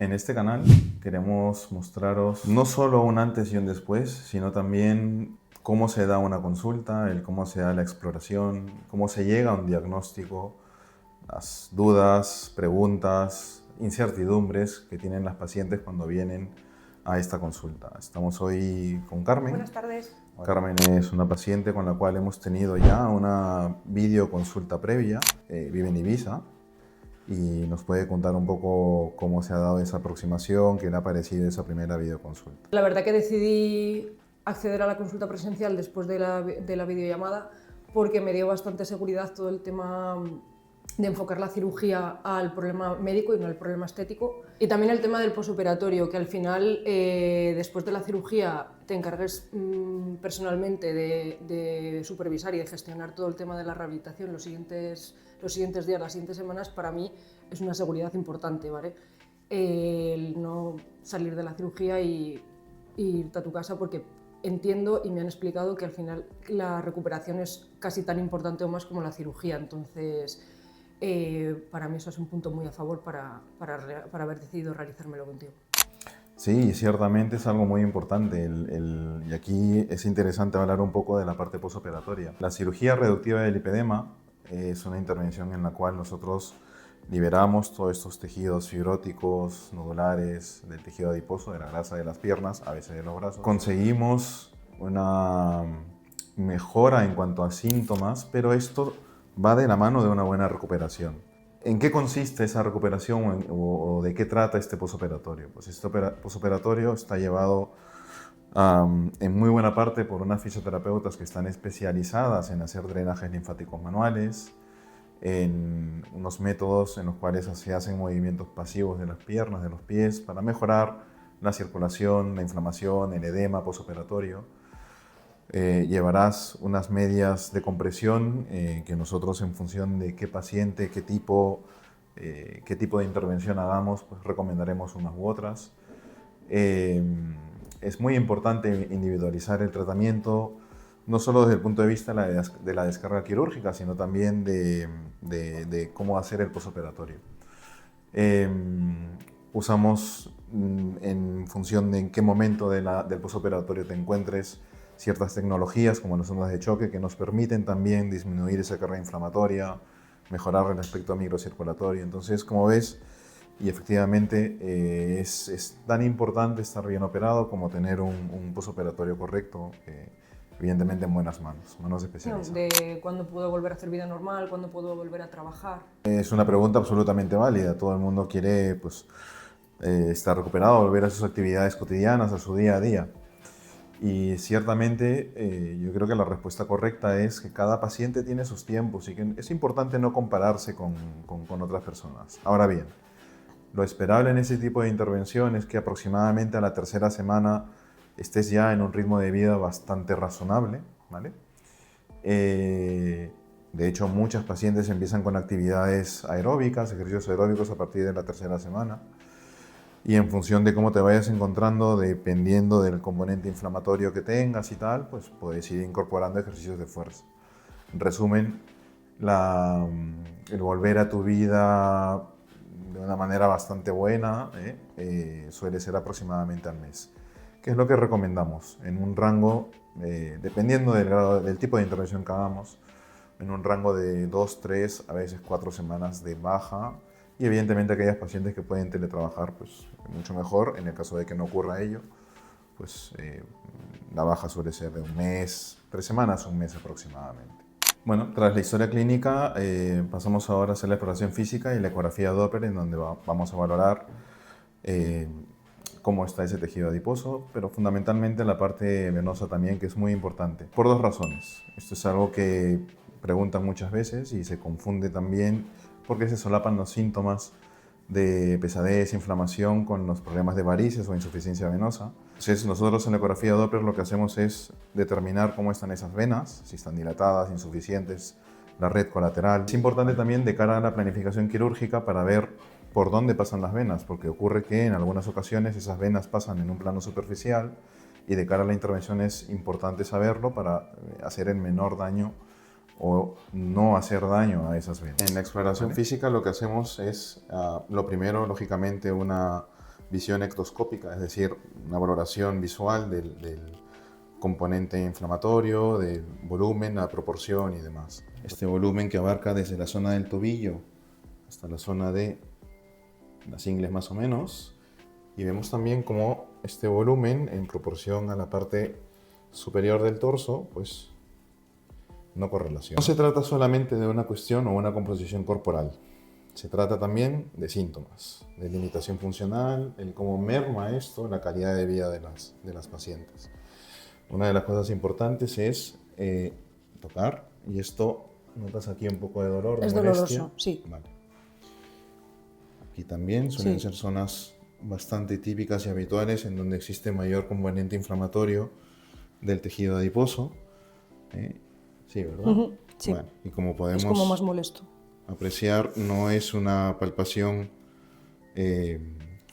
En este canal queremos mostraros no solo un antes y un después, sino también cómo se da una consulta, el cómo se da la exploración, cómo se llega a un diagnóstico, las dudas, preguntas, incertidumbres que tienen las pacientes cuando vienen a esta consulta. Estamos hoy con Carmen. Buenas tardes. Carmen es una paciente con la cual hemos tenido ya una videoconsulta previa, vive en Ibiza, y nos puede contar un poco cómo se ha dado esa aproximación, qué le ha parecido esa primera videoconsulta. La verdad que decidí acceder a la consulta presencial después de la videollamada porque me dio bastante seguridad todo el tema de enfocar la cirugía al problema médico y no al problema estético. Y también el tema del posoperatorio, que al final, después de la cirugía, te encargues personalmente de supervisar y de gestionar todo el tema de la rehabilitación los siguientes días, las siguientes semanas, para mí es una seguridad importante, ¿vale? El no salir de la cirugía y irte a tu casa, porque entiendo y me han explicado que al final la recuperación es casi tan importante o más como la cirugía. Entonces, para mí eso es un punto muy a favor para haber decidido realizármelo contigo. Sí, ciertamente es algo muy importante y aquí es interesante hablar un poco de la parte posoperatoria. La cirugía reductiva del lipedema es una intervención en la cual nosotros liberamos todos estos tejidos fibróticos, nodulares, del tejido adiposo, de la grasa de las piernas, a veces de los brazos. Conseguimos una mejora en cuanto a síntomas, pero esto va de la mano de una buena recuperación. ¿En qué consiste esa recuperación o de qué trata este posoperatorio? Pues este posoperatorio está llevado en muy buena parte por unas fisioterapeutas que están especializadas en hacer drenajes linfáticos manuales, en unos métodos en los cuales se hacen movimientos pasivos de las piernas, de los pies, para mejorar la circulación, la inflamación, el edema posoperatorio. Llevarás unas medias de compresión que nosotros, en función de qué paciente, qué tipo de intervención hagamos, pues recomendaremos unas u otras. Es muy importante individualizar el tratamiento, no solo desde el punto de vista de la descarga quirúrgica, sino también de cómo hacer el posoperatorio. Usamos, en función de en qué momento del posoperatorio te encuentres, ciertas tecnologías como las ondas de choque que nos permiten también disminuir esa carga inflamatoria, mejorar el aspecto microcirculatorio. Entonces, como ves, y efectivamente es tan importante estar bien operado como tener un posoperatorio correcto, evidentemente en buenas manos, manos especializadas. De cuándo puedo volver a hacer vida normal, cuándo puedo volver a trabajar. Es una pregunta absolutamente válida. Todo el mundo quiere, pues, estar recuperado, volver a sus actividades cotidianas, a su día a día. Y ciertamente yo creo que la respuesta correcta es que cada paciente tiene sus tiempos y que es importante no compararse con otras personas. Ahora bien, lo esperable en ese tipo de intervención es que aproximadamente a la tercera semana estés ya en un ritmo de vida bastante razonable, ¿vale? De hecho, muchas pacientes empiezan con actividades aeróbicas, ejercicios aeróbicos a partir de la tercera semana. Y en función de cómo te vayas encontrando, dependiendo del componente inflamatorio que tengas y tal, pues puedes ir incorporando ejercicios de fuerza. En resumen, el volver a tu vida de una manera bastante buena suele ser aproximadamente al mes. ¿Qué es lo que recomendamos? En un rango, dependiendo del tipo de intervención que hagamos, en un rango de 2, 3, a veces 4 semanas de baja. Y evidentemente aquellas pacientes que pueden teletrabajar, pues mucho mejor. En el caso de que no ocurra ello, pues la baja suele ser de un mes, 3 semanas, un mes aproximadamente. Bueno, tras la historia clínica, pasamos ahora a hacer la exploración física y la ecografía Doppler, en donde vamos a valorar cómo está ese tejido adiposo, pero fundamentalmente la parte venosa también, que es muy importante, por dos razones. Esto es algo que preguntan muchas veces y se confunde también porque se solapan los síntomas de pesadez, inflamación con los problemas de varices o insuficiencia venosa. Entonces, nosotros en la ecografía Doppler lo que hacemos es determinar cómo están esas venas, si están dilatadas, insuficientes, la red colateral. Es importante también de cara a la planificación quirúrgica para ver por dónde pasan las venas, porque ocurre que en algunas ocasiones esas venas pasan en un plano superficial y de cara a la intervención es importante saberlo para hacer el menor daño o no hacer daño a esas venas. En la exploración física lo que hacemos es, lo primero, lógicamente, una visión ectoscópica, es decir, una valoración visual del componente inflamatorio, del volumen, la proporción y demás. Este volumen que abarca desde la zona del tobillo hasta la zona de las ingles más o menos, y vemos también cómo este volumen en proporción a la parte superior del torso, pues no correlaciona. No se trata solamente de una cuestión o una composición corporal, se trata también de síntomas, de limitación funcional, el cómo merma esto la calidad de vida de las pacientes. Una de las cosas importantes es tocar, y esto, notas aquí un poco de dolor, de Es molestia. doloroso, sí. Vale. Aquí también suelen ser zonas bastante típicas y habituales en donde existe mayor componente inflamatorio del tejido adiposo. Sí, ¿verdad? Sí. Bueno, y como podemos es como más molesto. apreciar, no es una palpación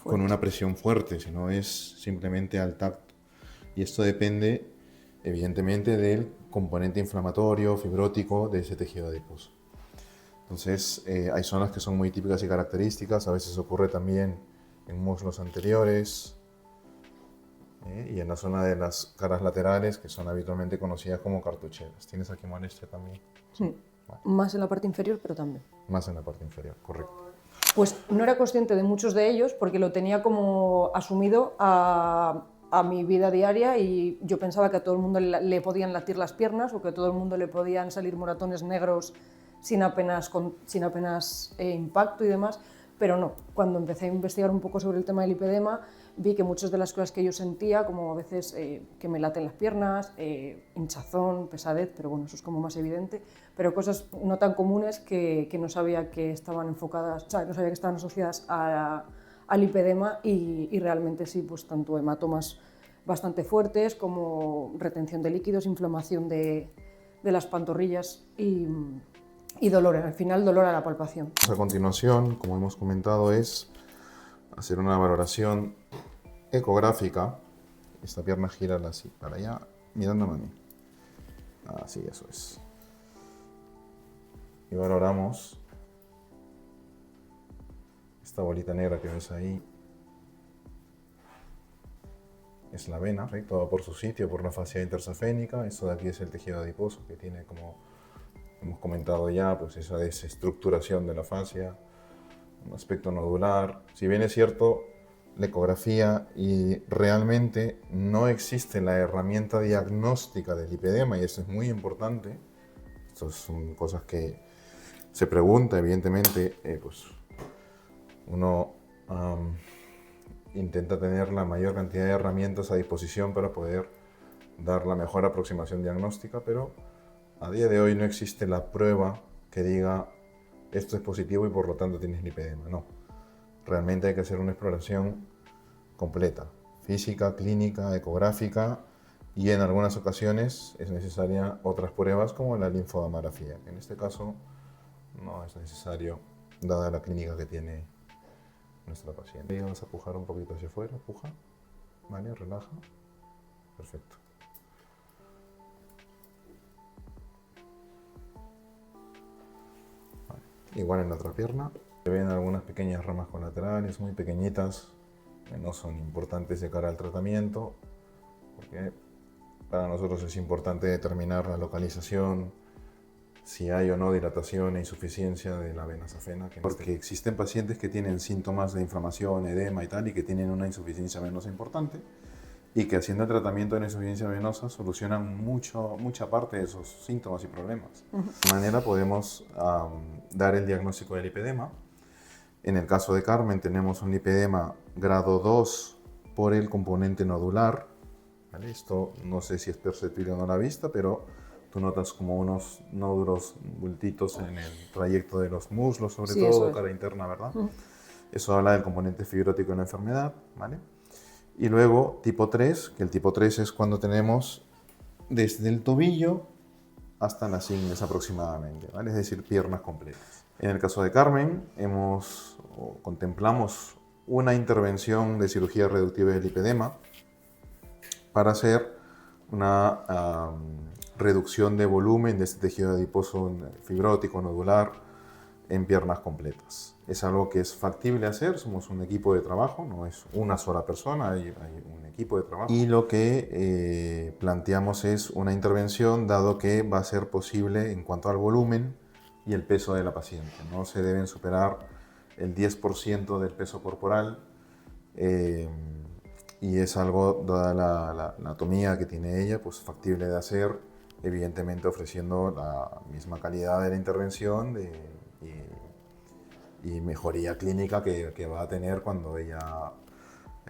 con una presión fuerte, sino es simplemente al tacto. Y esto depende, evidentemente, del componente inflamatorio, fibrótico de ese tejido adiposo. Entonces, hay zonas que son muy típicas y características, a veces ocurre también en muslos anteriores y en la zona de las caras laterales, que son habitualmente conocidas como cartucheras. ¿Tienes aquí molestia también? Sí. Vale. Más en la parte inferior, pero también. Más en la parte inferior, correcto. Pues no era consciente de muchos de ellos porque lo tenía como asumido a mi vida diaria, y yo pensaba que a todo el mundo le podían latir las piernas o que a todo el mundo le podían salir moratones negros sin apenas impacto y demás, pero no. Cuando empecé a investigar un poco sobre el tema del lipedema, vi que muchas de las cosas que yo sentía, como a veces que me laten las piernas, hinchazón, pesadez, pero bueno, eso es como más evidente, pero cosas no tan comunes que no sabía que estaban enfocadas, o sea, no sabía que estaban asociadas al lipedema, y realmente sí, pues tanto hematomas bastante fuertes como retención de líquidos, inflamación de las pantorrillas y dolor, al final dolor a la palpación. A continuación, como hemos comentado, es hacer una valoración ecográfica. Esta pierna gira así, para allá, mirándome a mí. Así, eso es. Y valoramos esta bolita negra que ves ahí. Es la vena, ¿sí? Todo por su sitio, por la fascia intersafénica. Esto de aquí es el tejido adiposo, que tiene, como hemos comentado ya, pues esa desestructuración de la fascia, un aspecto nodular. Si bien es cierto, la ecografía y realmente no existe la herramienta diagnóstica del lipedema, y eso es muy importante. Estas son cosas que se pregunta, evidentemente, pues uno intenta tener la mayor cantidad de herramientas a disposición para poder dar la mejor aproximación diagnóstica, pero a día de hoy no existe la prueba que diga esto es positivo y por lo tanto tienes lipedema. No, realmente hay que hacer una exploración completa, física, clínica, ecográfica, y en algunas ocasiones es necesaria otras pruebas como la linfoamarafía. En este caso no es necesario, dada la clínica que tiene nuestra paciente. Vamos a pujar un poquito hacia afuera, puja, vale, relaja, perfecto. Vale. Igual en la otra pierna, se ven algunas pequeñas ramas colaterales, muy pequeñitas, que no son importantes de cara al tratamiento, porque para nosotros es importante determinar la localización, si hay o no dilatación e insuficiencia de la vena safena. Porque existen pacientes que tienen síntomas de inflamación, edema y tal, y que tienen una insuficiencia venosa importante, y que haciendo el tratamiento de la insuficiencia venosa solucionan mucha parte de esos síntomas y problemas. De esta manera podemos dar el diagnóstico del lipedema. En el caso de Carmen tenemos un lipedema grado 2 por el componente nodular. ¿Vale? Esto no sé si es perceptible o no a la vista, pero tú notas como unos nódulos, bultitos en el trayecto de los muslos, sobre todo, cara interna, ¿verdad? Eso habla del componente fibrótico en la enfermedad, ¿vale? Y luego tipo 3, que el tipo 3 es cuando tenemos desde el tobillo hasta las ingles aproximadamente, ¿vale? Es decir, piernas completas. En el caso de Carmen, contemplamos una intervención de cirugía reductiva del lipedema para hacer una reducción de volumen de este tejido adiposo fibrótico, nodular, en piernas completas. Es algo que es factible hacer, somos un equipo de trabajo, no es una sola persona, hay un equipo de trabajo. Y lo que planteamos es una intervención, dado que va a ser posible en cuanto al volumen y el peso de la paciente. No se deben superar el 10% del peso corporal, y es algo, dada la anatomía que tiene ella, pues factible de hacer, evidentemente ofreciendo la misma calidad de la intervención y mejoría clínica que va a tener cuando ella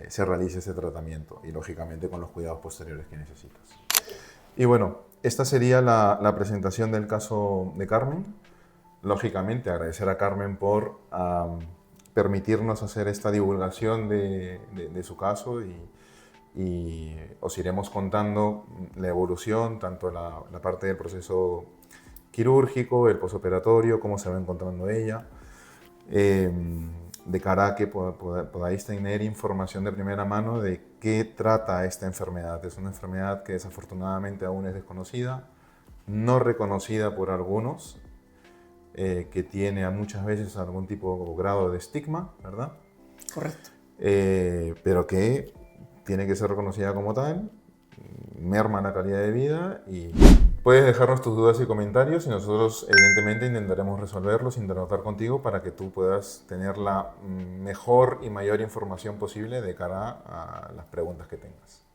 se realice ese tratamiento, y lógicamente con los cuidados posteriores que necesitas. Y bueno, esta sería la presentación del caso de Carmen. Lógicamente agradecer a Carmen por permitirnos hacer esta divulgación de su caso, y os iremos contando la evolución, tanto la parte del proceso quirúrgico, el posoperatorio, cómo se va encontrando ella, de cara a que podáis tener información de primera mano de qué trata esta enfermedad. Es una enfermedad que desafortunadamente aún es desconocida, no reconocida por algunos, que tiene a muchas veces algún tipo o grado de estigma, ¿verdad? Correcto. Pero que tiene que ser reconocida como tal, merma la calidad de vida, y puedes dejarnos tus dudas y comentarios y nosotros evidentemente intentaremos resolverlos, interactuar contigo para que tú puedas tener la mejor y mayor información posible de cara a las preguntas que tengas.